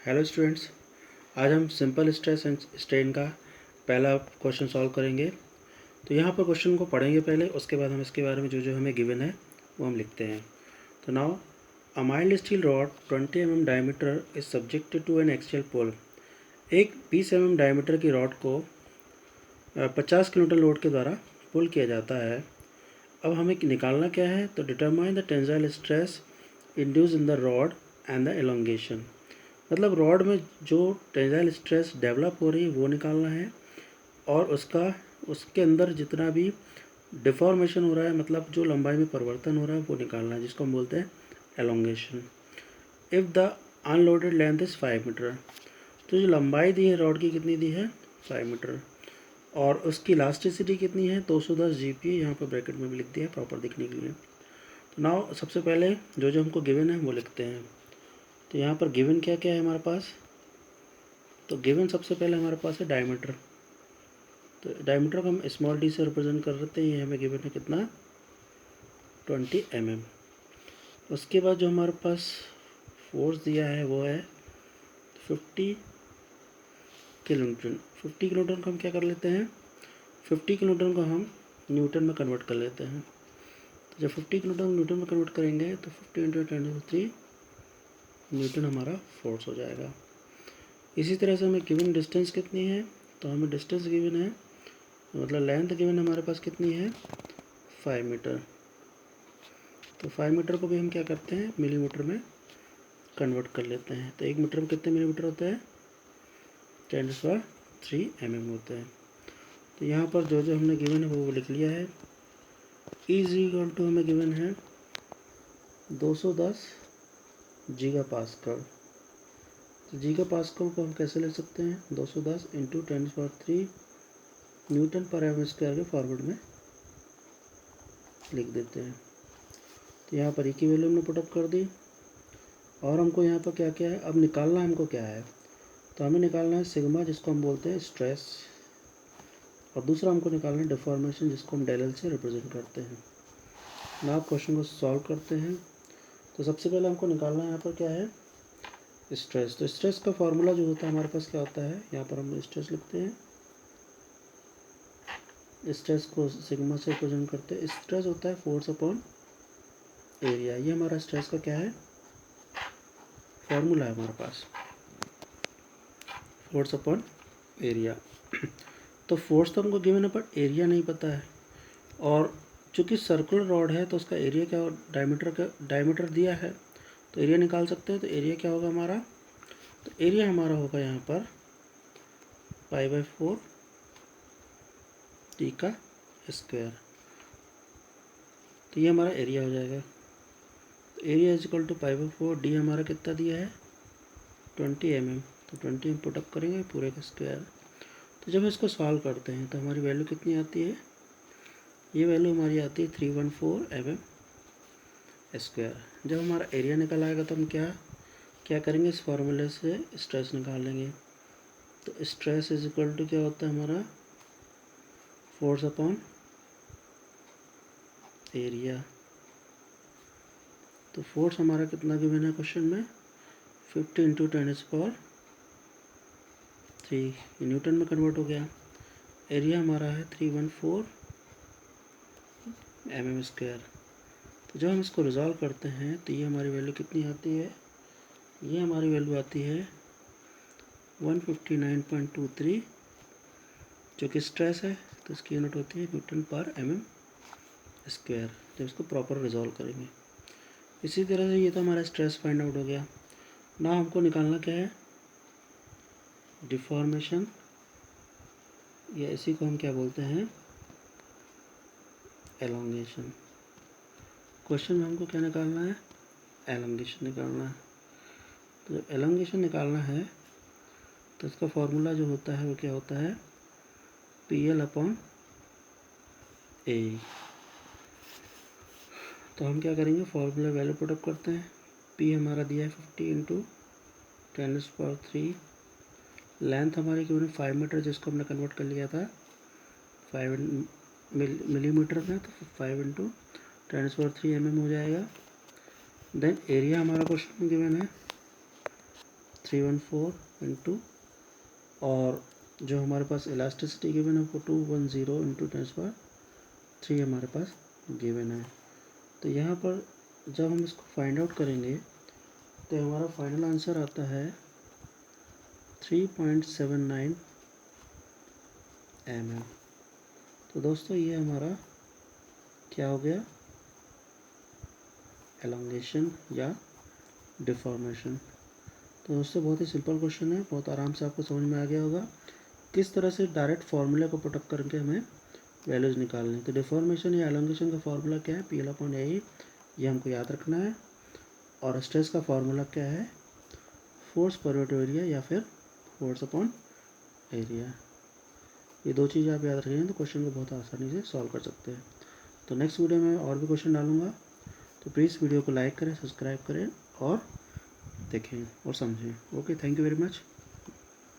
Hello students, आज हम simple stress and strain का पहला क्वेश्चन सॉल्व करेंगे। तो यहाँ पर क्वेश्चन को पढ़ेंगे पहले, उसके बाद हम इसके बारे में जो हमें गिवन है वो हम लिखते हैं। तो now a mild steel rod 20 mm diameter is subjected to an axial pull. एक 20 mm डायमीटर की रॉड को 50 किलोमीटर लोड के द्वारा पुल किया जाता है। अब हमें निकालना क्या है, तो determine the tensile stress induce in the rod and the elongation. मतलब रॉड में जो टेंसाइल स्ट्रेस डेवलप हो रही है वो निकालना है, और उसके अंदर जितना भी डिफॉर्मेशन हो रहा है, मतलब जो लंबाई में परिवर्तन हो रहा है वो निकालना है, जिसको हम बोलते हैं elongation. If the unloaded length is 5 metre, तो जो लंबाई दी है रॉड की कितनी दी है 5 मीटर, और उसकी इलास्टिसिटी कितनी है 210 GPa। यहाँ पर ब्रैकेट में भी लिख दिया है प्रॉपर दिखने के लिए। तो नाउ सबसे पहले जो हमको गिवन है वो लिखते हैं। तो यहाँ पर गिवन क्या क्या है हमारे पास, तो गिवन सबसे पहले हमारे पास है डायमीटर। तो डायमीटर को हम स्मॉल डी से रिप्रेजेंट कर रहे हैं। ये हमें गिवन है कितना 20 mm। उसके बाद जो हमारे पास फोर्स दिया है वो है 50 किलोन्यूटन। 50 किलोन्यूटन को हम क्या कर लेते हैं, 50 किलोन्यूटन को हम न्यूटन में कन्वर्ट कर लेते हैं। तो जब 50 किलोन्यूटन न्यूटन में कन्वर्ट करेंगे तो 50 × 10³ न्यूटन हमारा फोर्स हो जाएगा। इसी तरह से हमें गिवन डिस्टेंस कितनी है, तो हमें डिस्टेंस गिवन है, मतलब लेंथ गिवन हमारे पास कितनी है 5 मीटर। तो 5 मीटर को भी हम क्या करते हैं मिलीमीटर में कन्वर्ट कर लेते हैं। तो 1 मीटर में कितने मिलीमीटर होते हैं 10³ mm होते हैं। तो यहाँ पर जो हमने गिवन है वो लिख लिया है। E= हमें गिवन है 210 गीगापास्कल। तो गीगापास्कल को हम कैसे लिख सकते हैं, 210 × 10³ न्यूटन पर एम स्क्वायर के फॉरवर्ड में लिख देते हैं। तो यहाँ पर ई की वैल्यू हमने पुटअप कर दी, और हमको यहाँ पर क्या क्या है, अब निकालना हमको क्या है, तो हमें निकालना है सिग्मा, जिसको हम बोलते हैं स्ट्रेस, और दूसरा हमको निकालना है डिफॉर्मेशन, जिसको हम डेल एल से रिप्रेजेंट करते हैं। ना आप क्वेश्चन को सॉल्व करते हैं। तो सबसे पहले हमको निकालना है यहाँ पर क्या है स्ट्रेस। तो स्ट्रेस का फॉर्मूला जो होता है हमारे पास क्या होता है, यहाँ पर हम स्ट्रेस लिखते हैं, स्ट्रेस को सिग्मा से रिप्रेजेंट करते हैं। स्ट्रेस होता है फोर्स अपॉन एरिया। ये हमारा स्ट्रेस का क्या है फॉर्मूला है हमारे पास, फोर्स अपॉन एरिया। तो फोर्स तो हमको गिवन है पर एरिया नहीं पता है, और चूँकि सर्कुलर रॉड है तो उसका एरिया क्या, डायमीटर दिया है तो एरिया निकाल सकते हैं। तो एरिया क्या होगा हमारा, तो एरिया हमारा होगा यहाँ पर π/4 t का स्क्वायर। तो ये हमारा एरिया हो जाएगा। तो एरिया = π/4, डी हमारा कितना दिया है 20 mm। तो 20 में पुटअप करेंगे पूरे का स्क्वायर। तो जब इसको सॉल्व करते हैं तो हमारी वैल्यू कितनी आती है, ये वैल्यू हमारी आती है 314 mm²। जब हमारा एरिया निकल आएगा तो हम क्या करेंगे, इस फार्मूले से स्ट्रेस निकाल लेंगे। तो स्ट्रेस = क्या होता है हमारा फोर्स अपॉन एरिया। तो फोर्स हमारा कितना गिवन है क्वेश्चन में 50 × 10³ न्यूटन में कन्वर्ट हो गया। एरिया हमारा है 314 mm²। तो जब हम इसको रिजॉल्व करते हैं तो ये हमारी वैल्यू कितनी आती है, ये हमारी वैल्यू आती है 159.23, जो कि स्ट्रेस है। तो इसकी यूनिट होती है Nm²। जब इसको प्रॉपर रिजॉल्व करेंगे, इसी तरह से ये तो हमारा स्ट्रेस फाइंड आउट हो गया। ना हमको निकालना क्या है डिफॉर्मेशन, या इसी को हम क्या बोलते हैं एलोंगेशन। क्वेश्चन में हमको क्या निकालना है एलोंगेशन निकालना है। तो जब एलोंगेशन निकालना है तो इसका फॉर्मूला जो होता है वो क्या होता है PL/A। तो हम क्या करेंगे फॉर्मूला वैल्यू पुटअप करते हैं। P हमारा दिया है 50 × 10³ लेंथ हमारी क्यों 5 मीटर, जिसको हमने कन्वर्ट कर लिया था 5 मिलीमीटर में। तो 5 × 10³ mm हो जाएगा। देन एरिया हमारा क्वेश्चन में गिवन है 314 इंटू, और जो हमारे पास इलास्टिसिटी गिवन है वो 210 इंटू 10⁻³ हमारे पास गिवन है। तो यहाँ पर जब हम इसको फाइंड आउट करेंगे तो हमारा फाइनल आंसर आता है 3.79 mm। तो दोस्तों ये हमारा क्या हो गया, एलोंगेशन या डिफॉर्मेशन। तो दोस्तों बहुत ही सिंपल क्वेश्चन है, बहुत आराम से आपको समझ में आ गया होगा किस तरह से डायरेक्ट फार्मूला को पुटअप करके हमें वैल्यूज़ निकालनी। तो डिफॉर्मेशन या एलोंगेशन का फार्मूला क्या है, PL/A, ये हमको याद रखना है। और स्ट्रेस का फार्मूला क्या है, फोर्स पर यूनिट एरिया या फिर फोर्स अपॉन एरिया। ये दो चीज़ आप याद रखेंगे तो क्वेश्चन को बहुत आसानी से सॉल्व कर सकते हैं। तो नेक्स्ट वीडियो में और भी क्वेश्चन डालूंगा, तो प्लीज़ वीडियो को लाइक करें, सब्सक्राइब करें और देखें और समझें। Okay, thank you very much.